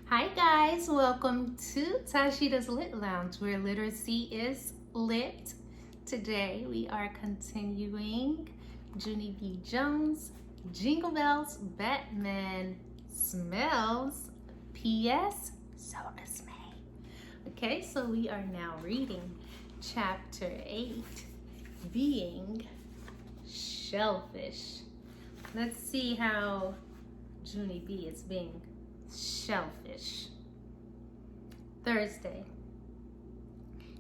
Hi guys, welcome to Tashida's Lit Lounge, where literacy is lit. Today we are continuing Junie B. Jones, Jingle Bells, Batman Smells, P.S. So does May. Okay, so we are now reading Chapter 8, Being Shellfish. Let's see how Junie B is being shellfish. Thursday.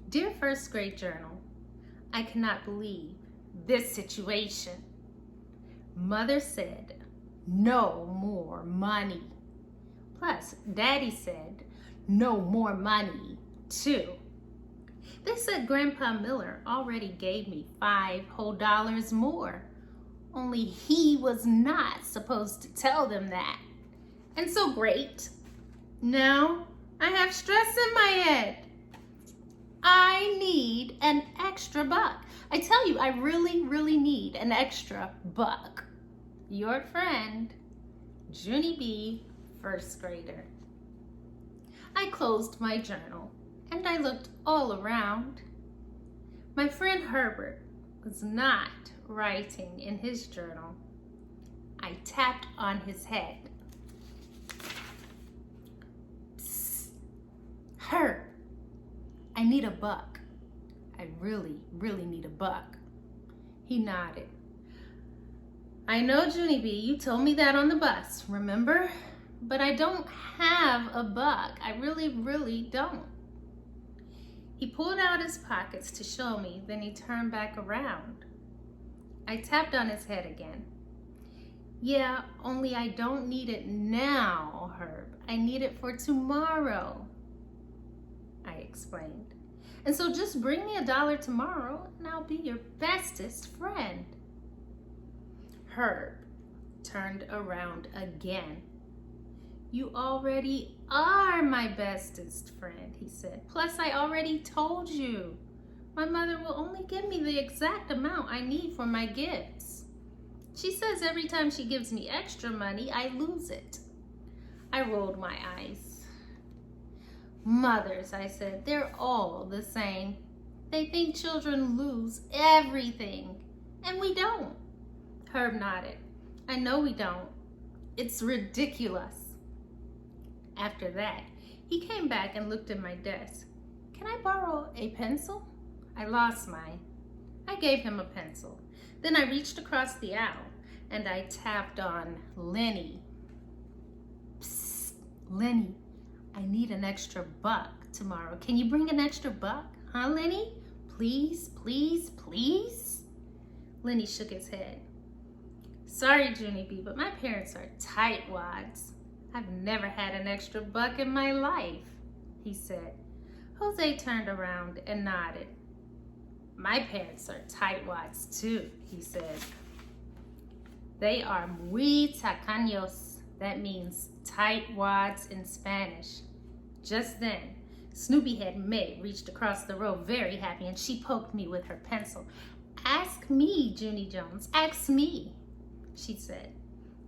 Dear first grade journal, I cannot believe this situation. Mother said no more money. Plus, Daddy said no more money too. They said Grandpa Miller already gave me $5 whole more. Only he was not supposed to tell them that. And so great. Now I have stress in my head. I need an extra buck. I tell you, I really need an extra buck. Your friend, Junie B., first grader. I closed my journal and I looked all around. My friend Herbert was not writing in his journal. I tapped on his head. Herb, I need a buck. I really need a buck. He nodded. I know, Junie B, you told me that on the bus, remember? But I don't have a buck. I really don't. He pulled out his pockets to show me, then he turned back around. I tapped on his head again. Yeah, only I don't need it now, Herb. I need it for tomorrow, I explained. And so just bring me $1 tomorrow and I'll be your bestest friend. Herb turned around again. You already are my bestest friend, he said. Plus, I already told you. My mother will only give me the exact amount I need for my gifts. She says every time she gives me extra money, I lose it. I rolled my eyes. Mothers, I said, they're all the same. They think children lose everything, and we don't. Herb nodded. I know we don't. It's ridiculous. After that, he came back and looked at my desk. Can I borrow a pencil? I lost mine. I gave him a pencil. Then I reached across the aisle and I tapped on Lenny. Psst, Lenny, I need an extra buck tomorrow. Can you bring an extra buck? Huh, Lenny? Please. Lenny shook his head. Sorry, Junie B, but my parents are tightwads. I've never had an extra buck in my life, he said. Jose turned around and nodded. My parents are tightwads too, he said. They are muy tacaños. That means tightwads in Spanish. Just then, Snoopy Head May reached across the road very happy and she poked me with her pencil. Ask me, Junie Jones, ask me, she said.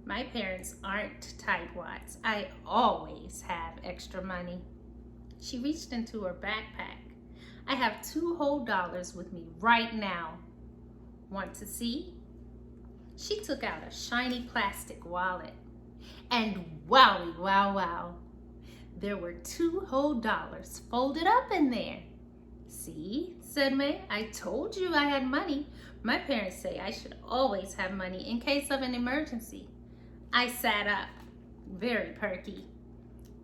My parents aren't tightwads. I always have extra money. She reached into her backpack. I have $2 whole with me right now. Want to see? She took out a shiny plastic wallet. And wowie, wow. There were $2 whole folded up in there. See, said May, I told you I had money. My parents say I should always have money in case of an emergency. I sat up, very perky.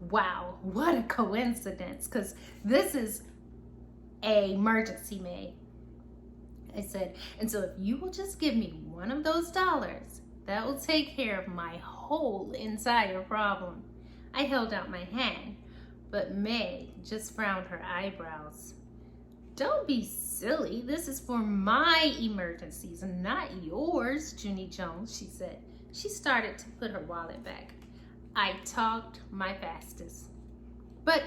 Wow, what a coincidence, because this is an emergency, May. I said, and so if you will just give me one of those dollars, that will take care of my whole entire problem. I held out my hand, but May just frowned her eyebrows. Don't be silly. This is for my emergencies and not yours, Junie Jones, she said. She started to put her wallet back. I talked my fastest. But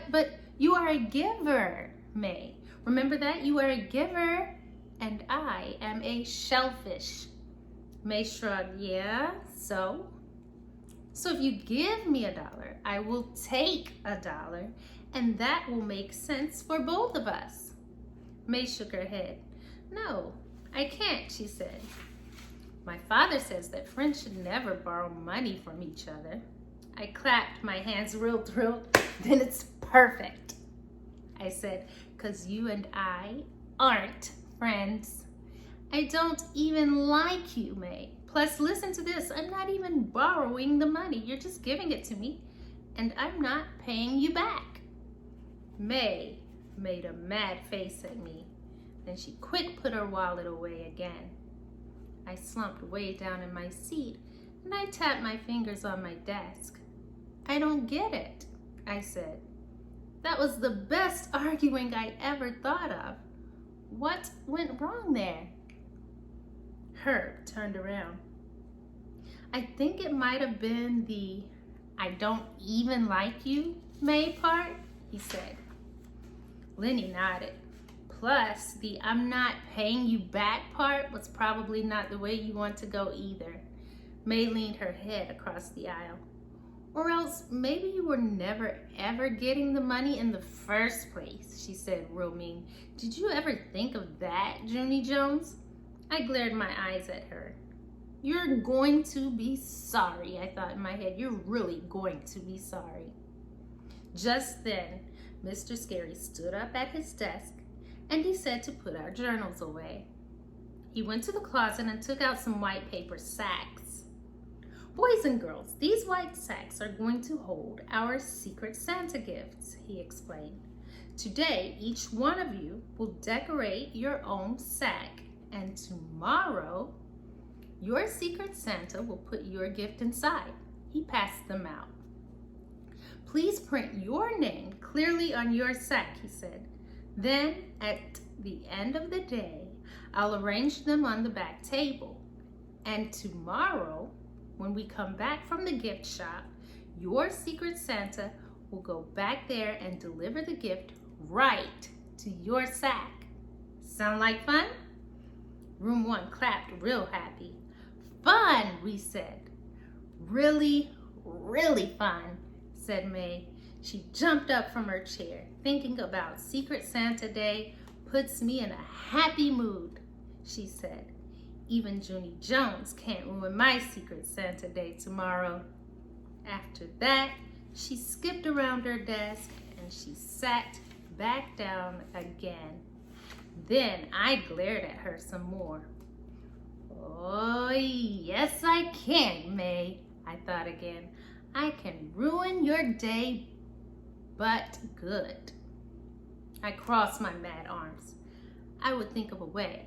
you are a giver, May. Remember that? You are a giver and I am a shellfish. May shrugged. Yeah, so? So if you give me $1, I will take $1, and that will make sense for both of us. May shook her head. No, I can't, she said. My father says that friends should never borrow money from each other. I clapped my hands real thrilled. Then it's perfect, I said, because you and I aren't friends. I don't even like you, May. Plus, listen to this. I'm not even borrowing the money. You're just giving it to me, and I'm not paying you back. May made a mad face at me. Then she quick put her wallet away again. I slumped way down in my seat, and I tapped my fingers on my desk. I don't get it, I said. That was the best arguing I ever thought of. What went wrong there? Herb turned around. I think it might have been the I don't even like you, May part, he said. Lenny nodded. Plus, the I'm not paying you back part was probably not the way you want to go either. May leaned her head across the aisle. Or else, maybe you were never ever getting the money in the first place, she said real mean. Did you ever think of that, Junie Jones? I glared my eyes at her. You're going to be sorry, I thought in my head. You're really going to be sorry. Just then, Mr. Scary stood up at his desk and he said to put our journals away. He went to the closet and took out some white paper sacks. Boys and girls, these white sacks are going to hold our Secret Santa gifts, he explained. Today, each one of you will decorate your own sack, and tomorrow, your Secret Santa will put your gift inside. He passed them out. Please print your name clearly on your sack, he said. Then, at the end of the day, I'll arrange them on the back table. And tomorrow, when we come back from the gift shop, your Secret Santa will go back there and deliver the gift right to your sack. Sound like fun? Room 1 clapped real happy. Fun, we said. Really, really fun, said May. She jumped up from her chair. Thinking about Secret Santa Day puts me in a happy mood, she said. Even Junie Jones can't ruin my Secret Santa Day tomorrow. After that, she skipped around her desk and she sat back down again. Then I glared at her some more. Oh, yes I can, May, I thought again. I can ruin your day, but good. I crossed my mad arms. I would think of a way,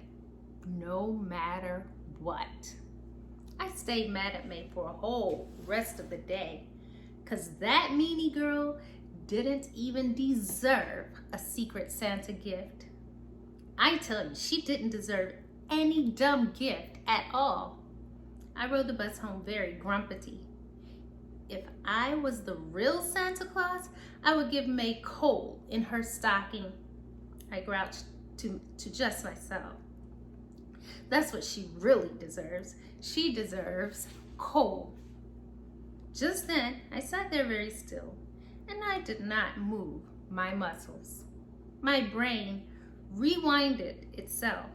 no matter what. I stayed mad at May for a whole rest of the day, 'cause that meanie girl didn't even deserve a Secret Santa gift. I tell you, she didn't deserve any dumb gift at all. I rode the bus home very grumpy. If I was the real Santa Claus, I would give May coal in her stocking. I grouched to just myself. That's what she really deserves. She deserves coal. Just then, I sat there very still, and I did not move my muscles. My brain rewinded itself.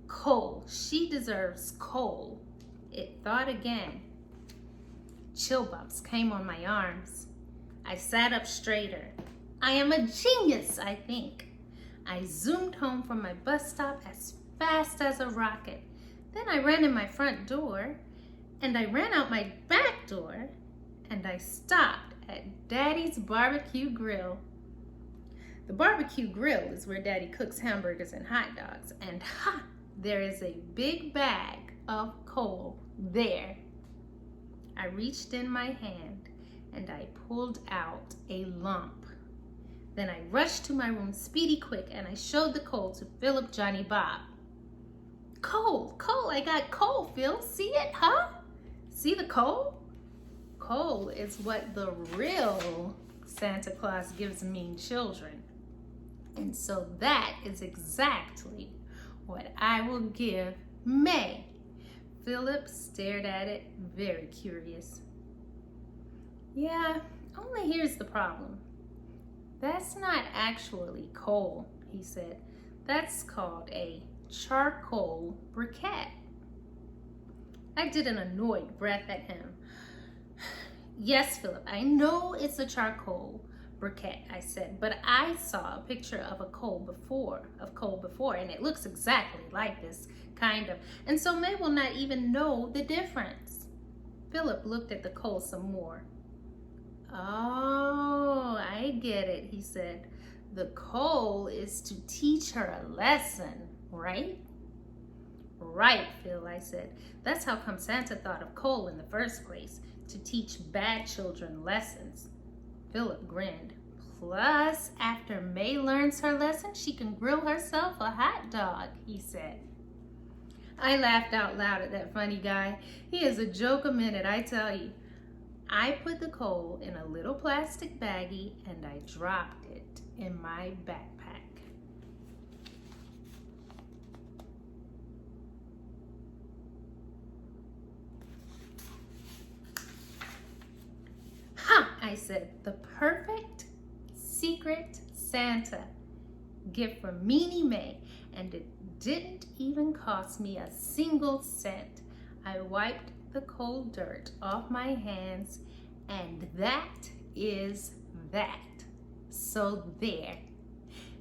Coal, she deserves coal. It thought again. Chill bumps came on my arms. I sat up straighter. I am a genius, I think. I zoomed home from my bus stop as fast as a rocket. Then I ran in my front door, and I ran out my back door, and I stopped at Daddy's Barbecue Grill. The barbecue grill is where Daddy cooks hamburgers and hot dogs, and there is a big bag of coal there. I reached in my hand and I pulled out a lump. Then I rushed to my room speedy quick and I showed the coal to Philip, Johnny, Bob. Coal, I got coal, Phil. See it, huh? See the coal? Coal is what the real Santa Claus gives mean children. And so that is exactly what I will give May. Philip stared at it, very curious. Yeah, only here's the problem. That's not actually coal, he said. That's called a charcoal briquette. I did an annoyed breath at him. Yes, Philip, I know it's a charcoal briquette, I said, but I saw a picture of coal before, and it looks exactly like this, kind of. And so May will not even know the difference. Philip looked at the coal some more. Oh, I get it, he said. The coal is to teach her a lesson, right? Right, Phil, I said. That's how come Santa thought of coal in the first place, to teach bad children lessons. Philip grinned. Plus, after May learns her lesson, she can grill herself a hot dog, he said. I laughed out loud at that funny guy. He is a joke a minute, I tell you. I put the coal in a little plastic baggie and I dropped it in my backpack. Ha! I said, the perfect secret Santa gift from Meanie May, and it didn't even cost me a single cent. I wiped the cold dirt off my hands, and that is that. So there.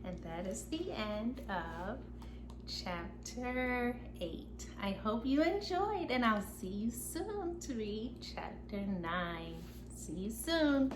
And that is the end of chapter 8. I hope you enjoyed, and I'll see you soon to read chapter 9. See you soon.